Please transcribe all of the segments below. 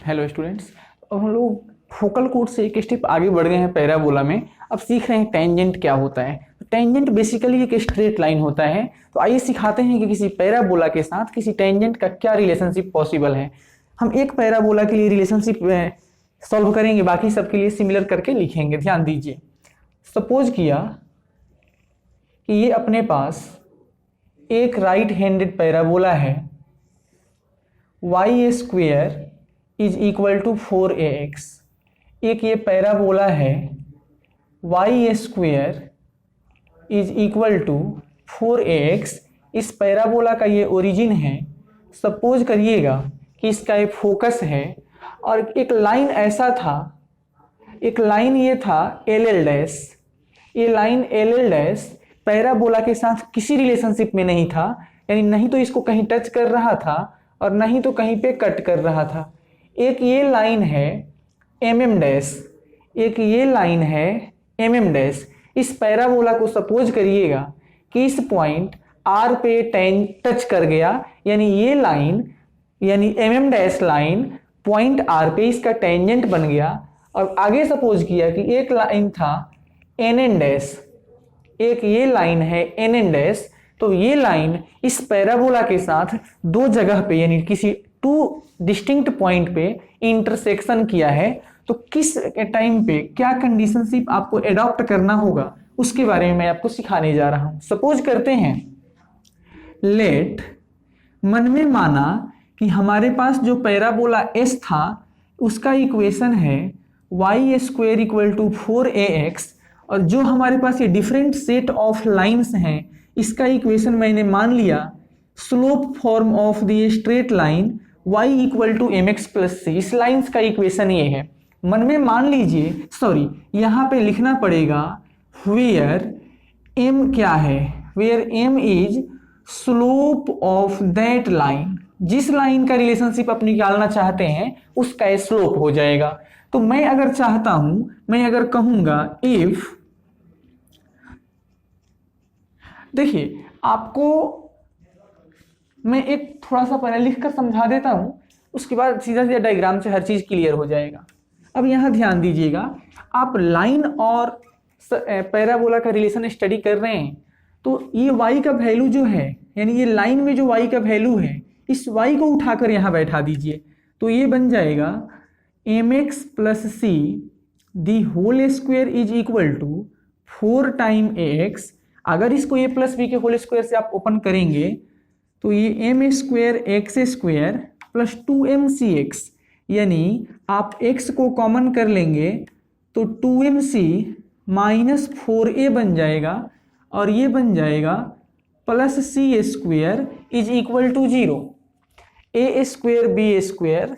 Hello students. अब हम लोग फोकल कोड से एक स्टेप आगे बढ़ गए हैं पैराबोला में। अब सीख रहे हैं टेंजेंट क्या होता है। टेंजेंट बेसिकली एक स्ट्रेट लाइन होता है। तो आइए सिखाते हैं कि किसी पैराबोला के साथ किसी टेंजेंट का क्या रिलेशनशिप पॉसिबल है। हम एक पैराबोला के लिए रिलेशनशिप सॉल्व करेंगे, बाकी सबके लिए सिमिलर करके लिखेंगे। ध्यान दीजिए, सपोज किया कि ये अपने पास एक राइट हैंडेड पैराबोला है, Y square is equal to 4ax। एक ये पैराबोला है, Y square is equal to 4ax। इस पैराबोला का ये ओरिजिन है। सपोज करिएगा कि इसका एक फोकस है और एक लाइन ऐसा था, एक लाइन ये था LL डैश। ये लाइन LL डैश पैराबोला के साथ किसी रिलेशनशिप में नहीं था, यानी नहीं तो इसको कहीं टच कर रहा था और नहीं तो कहीं पे कट कर रहा था। एक ये लाइन है MM डैश, एक ये लाइन है MM डैश। इस पैराबोला को सपोज करिएगा कि इस पॉइंट R पे टच कर गया, यानी ये लाइन यानी MM dash line point R पे इसका टेंजेंट बन गया। और आगे सपोज किया कि एक लाइन था NN डैश, एक ये लाइन है NN डैश। तो ये लाइन इस पैराबोला के साथ दो जगह पे यानी किसी टू डिस्टिंक्ट पॉइंट पे इंटरसेक्शन किया है। तो किस टाइम पे क्या कंडीशनशिप आपको एडॉप्ट करना होगा उसके बारे में मैं आपको सिखाने जा रहा हूं। सपोज करते हैं, लेट मन में माना कि हमारे पास जो पैराबोला S था उसका इक्वेशन है Y square equal to 4ax, और जो हमारे पास ये डिफरेंट सेट ऑफ लाइंस हैं इसका इक्वेशन मैंने मान लिया slope form of the straight line y equal to mx plus c। इस लाइंस का इक्वेशन ये है। मन में मान लीजिए, सॉरी यहाँ पे लिखना पड़ेगा वेयर m क्या है, where m is slope of that line. जिस लाइन का रिलेशनशिप आप निकालना चाहते हैं उसका स्लोप हो जाएगा। तो मैं अगर चाहता हूं, मैं अगर कहूंगा इफ, देखिए आपको मैं एक थोड़ा सा पहले लिखकर समझा देता हूं, उसके बाद सीधा सीधा डायग्राम से हर चीज क्लियर हो जाएगा। अब यहां ध्यान दीजिएगा, आप लाइन और पैराबोला का रिलेशन स्टडी कर रहे हैं। तो ये y का वैल्यू जो है, यानी ये लाइन में जो y का वैल्यू है, इस y को उठाकर यहां बैठा दीजिए। तो ये बन जाएगा mx plus c the whole square is equal to 4 time ax। अगर इसको a प्लस बी के होल स्क्वायर से आप ओपन करेंगे तो ये m square X square plus 2mcx, यानी आप x को कॉमन कर लेंगे तो 2mc माइनस 4a बन जाएगा, और ये बन जाएगा plus c square is equal to 0। a square b square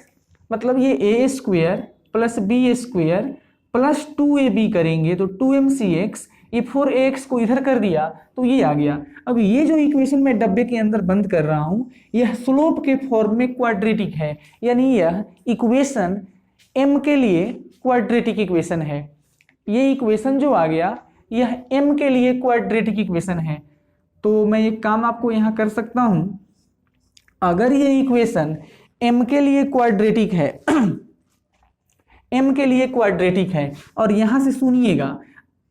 मतलब ये a square plus b square plus 2ab करेंगे तो 2mcx, ये 4ax को इधर कर दिया तो ये आ गया। अब ये जो इक्वेशन मैं डब्बे के अंदर बंद कर रहा हूं यह स्लोप के फॉर्म में क्वाड्रेटिक है, यानी यह इक्वेशन m के लिए क्वाड्रेटिक इक्वेशन है। ये इक्वेशन जो आ गया यह m के लिए क्वाड्रेटिक इक्वेशन है। तो मैं एक काम आपको यहां कर सकता हूं, अगर ये इक्वेशन m के लिए क्वाड्रेटिक है m के लिए क्वाड्रेटिक है, और यहां से सुनिएगा,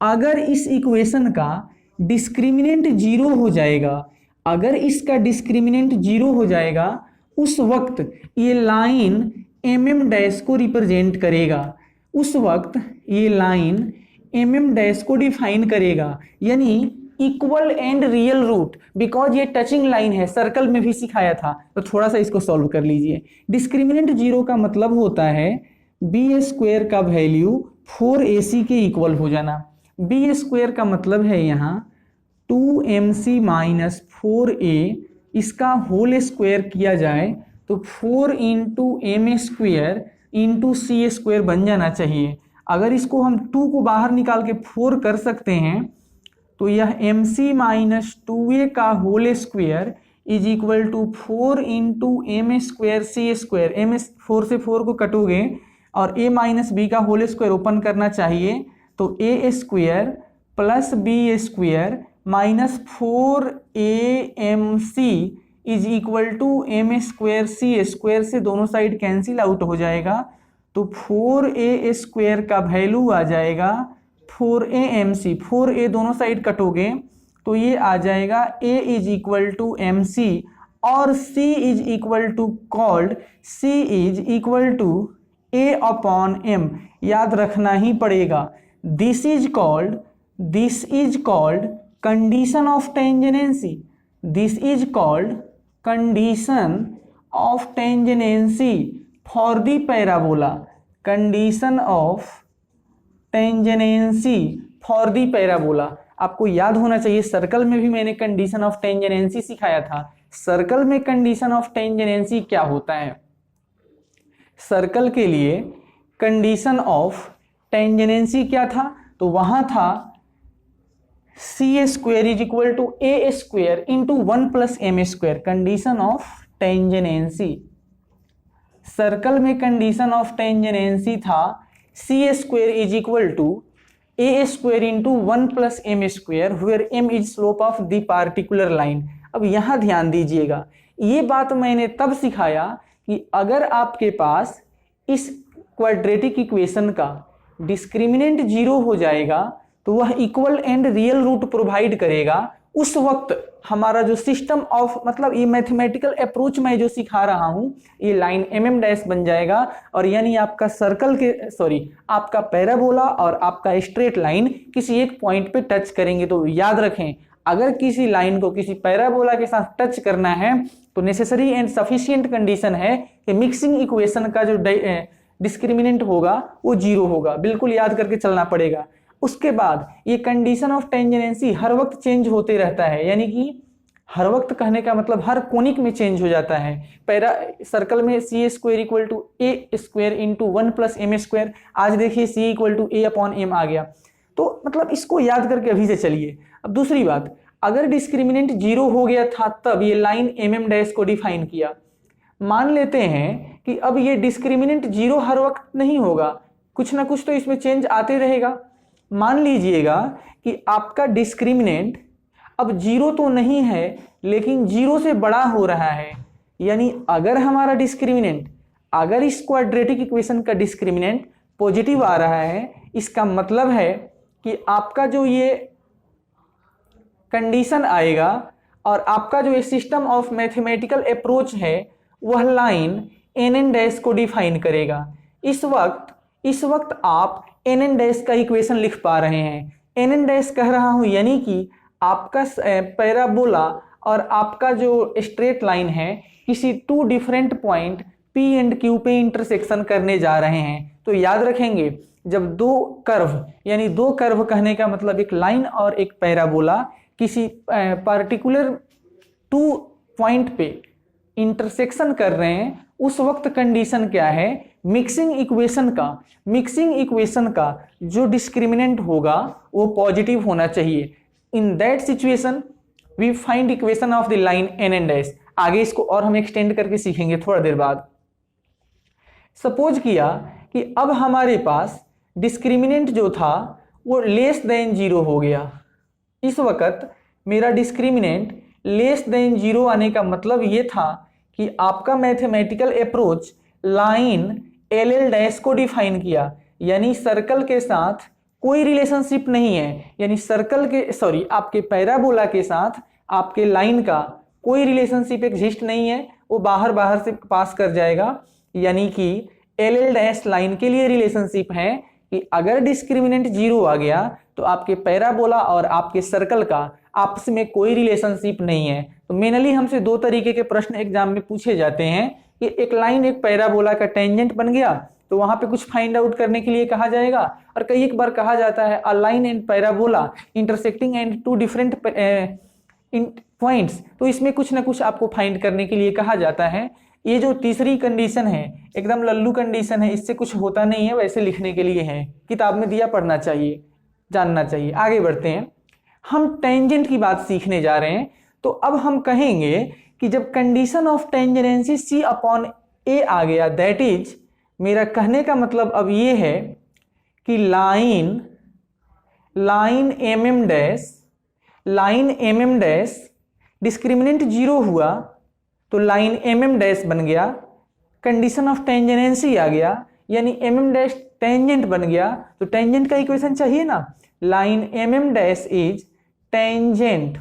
अगर इस इक्वेशन का डिस्क्रिमिनेंट 0 हो जाएगा, अगर इसका डिस्क्रिमिनेंट 0 हो जाएगा उस वक्त ये लाइन mm डैश को रिप्रेजेंट करेगा, उस वक्त ये लाइन mm डैश को डिफाइन करेगा, यानी equal and real root. Because ये टचिंग लाइन है, सर्कल में भी सिखाया था, तो थोड़ा सा इसको सॉल्व कर लीजिए। डिस्क्रिमिनेंट 0 का मतलब होता है बी स्क्वायर का वैल्यू 4ac के इक्वल हो जाना। बी स्क्वायर का मतलब है यहाँ 2mc माइनस 4a, इसका होल स्क्वायर किया जाए तो 4 इंटू एम स्क्वायर इंटू सी स्क्वायर बन जाना चाहिए। अगर इसको हम 2 को बाहर निकाल के 4 कर सकते हैं तो यह mc माइनस 2a का whole square is equal to 4 into M square C square. एम 4 से 4 को कटोगे और a माइनस बी का होल स्क्वायर ओपन करना चाहिए तो a square plus B square minus 4amc is equal to M square C square से दोनों साइड कैंसिल आउट हो जाएगा, तो 4a स्क्वायर का वैल्यू आ जाएगा 4am(c). 4a दोनों साइड कटोगे तो ये आ जाएगा a is equal to M C, और c is equal to called c is equal to a upon m। याद रखना ही पड़ेगा, this is called condition of tangency. This is called condition of tangency for the parabola. Condition of tangency for the parabola. आपको याद होना चाहिए, circle में भी मैंने कंडीशन ऑफ टेंजेंसी सिखाया था। सर्कल में कंडीशन ऑफ टेंजेंसी क्या होता है? सर्कल के लिए कंडीशन ऑफ टेंजेंसी क्या था? तो वहां था C square is equal to A square into 1 plus M square. Condition of tangency, circle में कंडीशन ऑफ टेंजेंसी था C square is equal to A square into 1 plus M square, where M is slope of the particular line. अब यहां ध्यान दीजिएगा, ये बात मैंने तब सिखाया कि अगर आपके पास इस क्वाड्रेटिक इक्वेशन का डिस्क्रिमिनेंट 0 हो जाएगा तो वह equal and real root provide करेगा। उस वक्त हमारा जो सिस्टम ऑफ, मतलब ये मैथमेटिकल अप्रोच मैं जो सिखा रहा हूं, ये लाइन mm' बन जाएगा, और यानी आपका सर्कल के आपका पैराबोला और आपका स्ट्रेट लाइन किसी एक पॉइंट पे टच करेंगे। तो याद रखें, अगर किसी लाइन को किसी पैराबोला के साथ टच करना है तो नेसेसरी एंड सफिशिएंट कंडीशन है कि मिक्सिंग इक्वेशन का जो डिस्क्रिमिनेंट होगा वो 0 होगा। बिल्कुल याद करके चलना पड़ेगा। उसके बाद ये कंडीशन ऑफ टेंजेंसी हर वक्त चेंज होते रहता है, यानी कि हर वक्त कहने का मतलब हर कोनिक में चेंज हो जाता है। सर्कल में C square equal to A square into 1 plus M square, आज देखिए C equal to A upon M आ गया। तो मतलब इसको याद करके अभी से चलिए। अब दूसरी बात, अगर डिस्क्रिमिनेंट 0 हो गया था तब ये लाइन mm' को डिफाइन किया। मान लेते हैं कि अब ये डिस्क्रिमिनेंट 0 हर वक्त नहीं होगा, कुछ ना कुछ तो इसमें चेंज आते रहेगा। मान लीजिएगा कि आपका डिस्क्रिमिनेंट अब 0 तो नहीं है लेकिन 0 से बड़ा हो रहा है, यानी अगर हमारा डिस्क्रिमिनेंट, अगर इस क्वाड्रेटिक इक्वेशन का डिस्क्रिमिनेंट पॉजिटिव आ रहा है, इसका मतलब है कि आपका जो ये कंडीशन आएगा और आपका जो ये सिस्टम ऑफ मैथमेटिकल अप्रोच है वह लाइन NN' को डिफाइन करेगा। इस वक्त आप NN' का इक्वेशन लिख पा रहे हैं। NN' कह रहा हूं यानी कि आपका पैराबोला और आपका जो स्ट्रेट लाइन है किसी 2 different point P and Q पे इंटरसेक्शन करने जा रहे हैं। तो याद रखेंगे, जब 2 कर्व, यानी 2 कर्व कहने का मतलब एक लाइन और एक पैराबोला किसी पार्टिकुलर 2 पॉइंट पे इंटरसेक्शन कर रहे हैं, उस वक्त कंडीशन क्या है? मिक्सिंग इक्वेशन का जो डिस्क्रिमिनेंट होगा वो पॉजिटिव होना चाहिए। In that situation we find equation of the line NN'। आगे इसको और हम एक्सटेंड करके सीखेंगे थोड़ा देर बाद। सपोज किया कि अब हमारे पास डिस्क्रिमिनेंट जो था वो लेस देन 0 हो गया। इस वक्त मेरा डिस्क्रिमिनेंट लेस देन 0 आने का मतलब ये था कि आपका मैथमेटिकल अप्रोच लाइन LL' को डिफाइन किया, यानी सर्कल के साथ कोई रिलेशनशिप नहीं है, यानी आपके पैराबोला के साथ आपके लाइन का कोई रिलेशनशिप एग्जिस्ट नहीं है, वो बाहर से पास कर जाएगा। यानी कि LL' लाइन के लिए रिलेशनशिप है कि अगर डिस्क्रिमिनेंट 0 आ गया तो आपके पैराबोला और आपके सर्कल का आपस में कोई रिलेशनशिप नहीं है। तो मेनली हमसे 2 तरीके के प्रश्न एग्जाम में पूछे जाते हैं कि एक लाइन एक पैराबोला का टेंजेंट बन गया तो वहां पे कुछ फाइंड आउट करने के लिए कहा जाएगा, और कई एक बार कहा जाता है a line and parabola intersecting and 2 different points, तो इसमें कुछ ना कुछ आपको फाइंड करने के लिए कहा जाता है। ये जो तीसरी कंडीशन है एकदम लल्लू कंडीशन है, इससे कुछ होता नहीं है, वैसे लिखने के लिए है, किताब में दिया, पढ़ना चाहिए, जानना चाहिए। आगे बढ़ते हैं, हम टेंजेंट की बात सीखने जा रहे हैं। तो अब हम कहेंगे कि जब condition of tangency C upon A आ गया, दैट इज, मेरा कहने का मतलब अब ये है कि लाइन MM' डिस्क्रिमिनेंट 0 हुआ तो लाइन mm डैश बन गया, कंडीशन ऑफ टेंजेंसी आ गया, यानी mm डैश टेंजेंट बन गया, तो टेंजेंट का इक्वेशन चाहिए ना, line mm dash is tangent,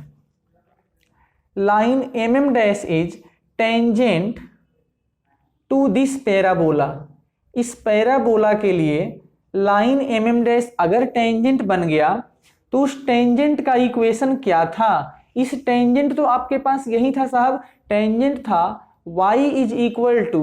line mm dash is tangent to this parabola. इस पैराबोला के लिए लाइन mm डैश अगर टेंजेंट बन गया तो उस टेंजेंट का इक्वेशन क्या था? इस टेंजेंट तो आपके पास यही था साहब, टेंजेंट था y is equal to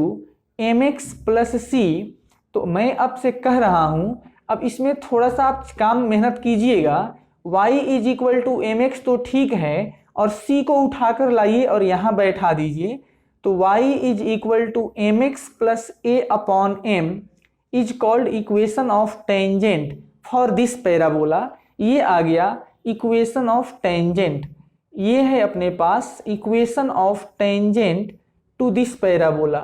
M X plus C. तो मैं अब से कह रहा हूं, अब इसमें थोड़ा सा आप काम मेहनत कीजिएगा। y is equal to M X तो ठीक है, और c को उठाकर लाइए और यहां बैठा दीजिए, तो y is equal to M X plus A upon M is called equation of tangent for this parabola. ये आ गया इक्वेशन ऑफ टेंजेंट, ये है अपने पास equation of tangent to this parabola.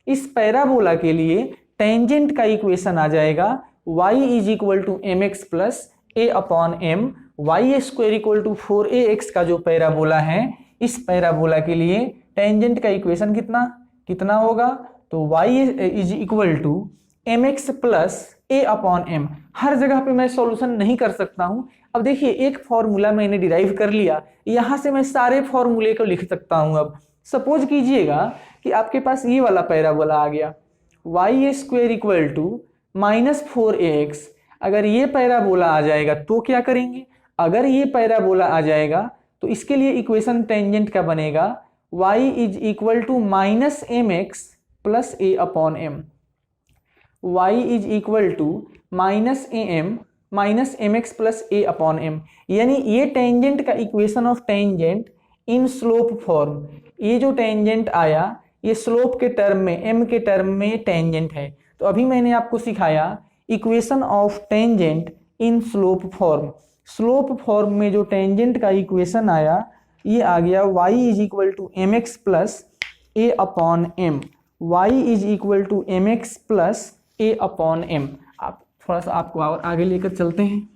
इस पैराबोला के लिए टेंजेंट का इक्वेशन आ जाएगा y is equal to M X plus A upon M, Y square equal to 4ax का जो पैराबोला है, इस पैराबोला के लिए टेंजेंट का इक्वेशन कितना होगा? तो y is equal to M X plus A upon M. हर जगह पे मैं सॉल्यूशन नहीं कर सकता हूं। अब देखिए, एक फॉर्मूला मैंने डिराइव कर लिया, यहां से मैं सारे फॉर्मूले को लिख सकता हूं। अब सपोज कीजिएगा कि आपके पास ये वाला पैराबोला आ गया, Y square equal to minus 4ax। अगर ये पैराबोला आ जाएगा तो क्या करेंगे? अगर ये पैराबोला आ जाएगा तो इसके लिए इक्वेशन टेंजेंट का बनेगा y is equal to minus M X plus A upon M, y is equal to minus M X plus A upon M. यानी ये टेंजेंट का equation of tangent in slope form. ये जो tangent आया ये slope के term में, m के टर्म में टेंजेंट है। तो अभी मैंने आपको सिखाया equation of tangent in slope form. Slope form में जो टेंजेंट का इक्वेशन आया ये आ गया y is equal to M X plus A upon M, Y is equal to M X plus A upon M. आप थोड़ा सा आपको और आगे लेकर चलते हैं।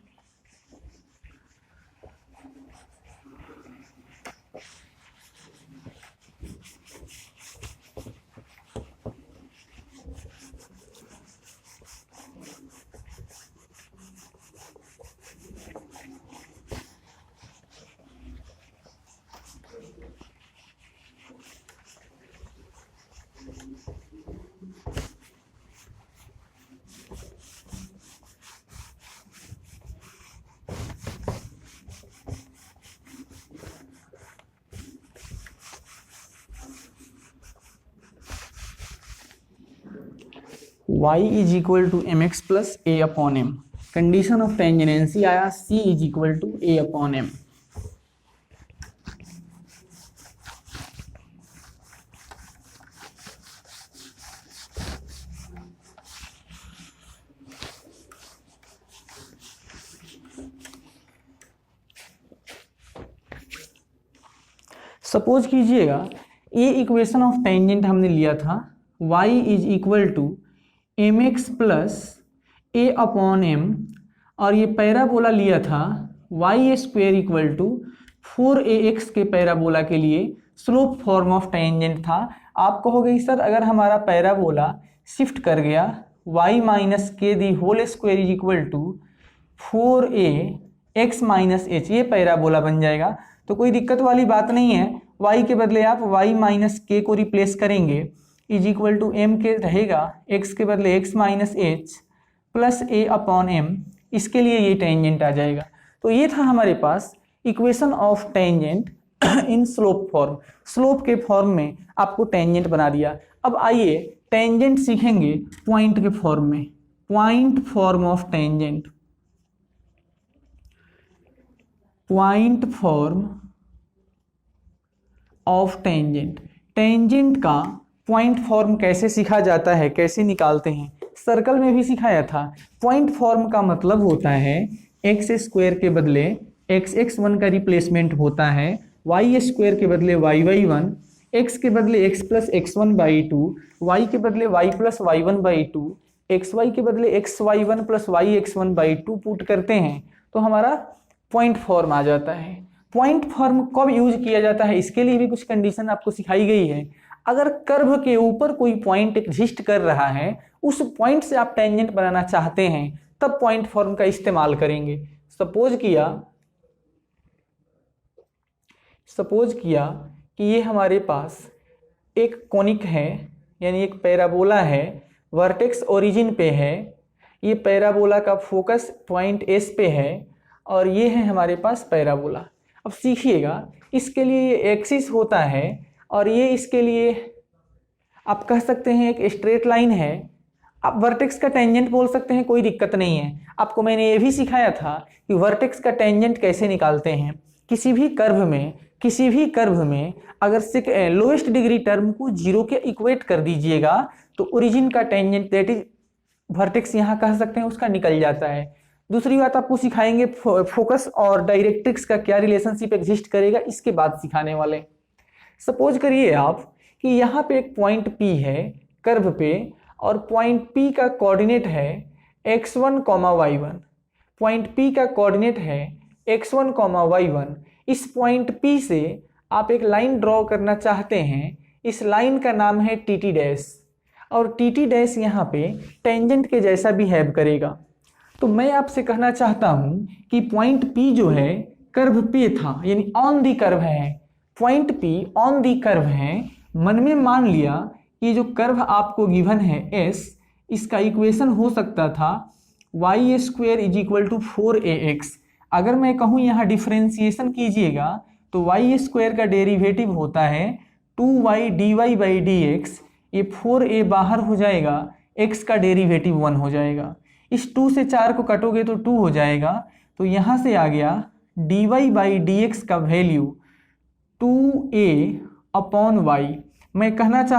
y is equal to M X plus A upon M. Condition of tangency आया c is equal to A upon M. Suppose कीजिएगा ये इक्वेशन ऑफ टेंजेंट हमने लिया था y is equal to M X plus A upon M, और ये parabola लिया था Y square equal to 4ax के पैराबोला के लिए स्लोप फॉर्म ऑफ टेंजेंट था। आप कहोगे सर अगर हमारा पैराबोला शिफ्ट कर गया y minus K the whole square is equal to 4ax minus h, ये पैराबोला बन जाएगा। तो कोई दिक्कत वाली बात नहीं है, y के बदले आप y माइनस के को रिप्लेस करेंगे, इज इक्वल टू एम के रहेगा, x के बदले x minus H plus A upon M, इसके लिए ये टेंजेंट आ जाएगा। तो ये था हमारे पास equation of tangent in slope form. Slope के फॉर्म में आपको टेंजेंट बना दिया। अब आइए टेंजेंट सीखेंगे पॉइंट के फॉर्म में, point form of tangent. Point form of tangent, tangent का पॉइंट फॉर्म कैसे सीखा जाता है, कैसे निकालते हैं, सर्कल में भी सिखाया था। पॉइंट फॉर्म का मतलब होता है एक्स स्क्वायर के बदले x(x)(1) का रिप्लेसमेंट होता है, वाई स्क्वायर के बदले y(y)(1), x के बदले x प्लस x1/2, y के बदले y प्लस y1/2, xy के बदले xy1 प्लस yx1/2 पुट करते हैं तो हमारा पॉइंट फॉर्म आ जाता है। पॉइंट फॉर्म कब यूज किया जाता है इसके लिए भी कुछ कंडीशन आपको सिखाई गई है। अगर कर्व के ऊपर कोई पॉइंट एग्जिस्ट कर रहा है, उस पॉइंट से आप टेंजेंट बनाना चाहते हैं, तब पॉइंट फॉर्म का इस्तेमाल करेंगे। सपोज किया कि ये हमारे पास एक कोनिक है, यानी एक पैराबोला है, वर्टेक्स ओरिजिन पे है, ये पैराबोला का फोकस पॉइंट एस पे है और ये है हमारे पास पैराबोला। अब सीखिएगा, इसके लिए ये एक्सिस होता है और ये इसके लिए आप कह सकते हैं एक स्ट्रेट लाइन है। आप वर्टेक्स का टेंजेंट बोल सकते हैं, कोई दिक्कत नहीं है। आपको मैंने ये भी सिखाया था कि वर्टेक्स का टेंजेंट कैसे निकालते हैं। किसी भी कर्व में अगर लोएस्ट डिग्री टर्म को 0 के इक्वेट कर दीजिएगा तो ओरिजिन का टेंजेंट दैट इज वर्टेक्स यहाँ कह सकते हैं उसका निकल जाता है। दूसरी बात आपको सिखाएंगे फोकस और डायरेक्ट्रिक्स का क्या रिलेशनशिप एग्जिस्ट करेगा, इसके बाद सिखाने वाले। सपोज करिए आप कि यहाँ पे एक पॉइंट P है कर्व पे और पॉइंट P का कोऑर्डिनेट है x1, y1। पॉइंट P का कोऑर्डिनेट है x1, y1। इस पॉइंट P से आप एक लाइन ड्रॉ करना चाहते हैं। इस लाइन का नाम है TT डैश और TT डैश यहाँ पे टेंजेंट के जैसा बिहेव करेगा। तो मैं आपसे कहना चाहता हूँ कि पॉइंट P जो है कर्व पे था, यानी ऑन दी कर्व है। Point P on the curve है। मन में मान लिया कि जो कर्व आपको गिवन है S, इसका इक्वेशन हो सकता था y² = 4ax। अगर मैं कहूँ यहाँ डिफरेंशिएशन कीजिएगा तो y² का डेरिवेटिव होता है 2y dy/dx। ये 4a बाहर हो जाएगा, x का डेरिवेटिव 1 हो जाएगा। इस 2 से 4 को कटोगे तो 2 हो जाएगा। तो यहाँ से आ गया dy/dx का वैल्यू 2a/y। मैं कहना चाहता